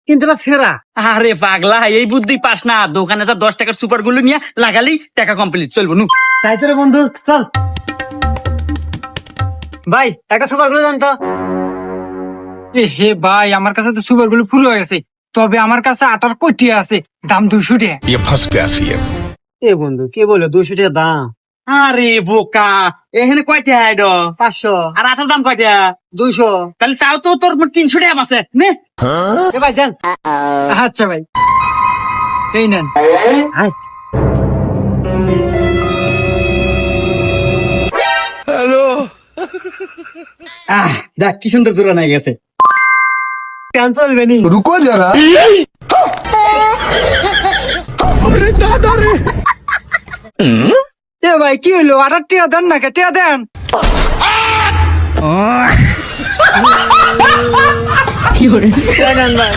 কিন্তু এটা ছেঁড়া। আরে পাগলা, এই বুদ্ধি পাস না। দোকানে যা 10 টাকার সুপার গুলো নিয়ে লাগালি টাকা কমপ্লিট, চলবো নু। তাই তো রে বন্ধু, চল ভাই একটা সুপার গুলো জানতো। এ হে ভাই, আমার কাছে তো সুপার গুলো পুরো হয়ে গেছে, তবে আমার কাছে আটার কইটি আছে, দাম 200 টাকা। ये फंस गया सी है। এ বন্ধু কে বলে 200 টাকা দাম? আরে বোকা, এখানে কয়টা আইড 500, আর আটার দাম কয়টা? 200। তাহলে তাও তো তোর 300 টাকা আছে নে। এ ভাই দেন। আচ্ছা ভাই, এই নেন। হাই দেখ কি সুন্দর দূরা নাই গেছে। কেন চলবে নি? रुको जरा। এ ভাই কি হইলো, আটার টিয়া দেন না, কে টিয়া দেন। দেন ভাই।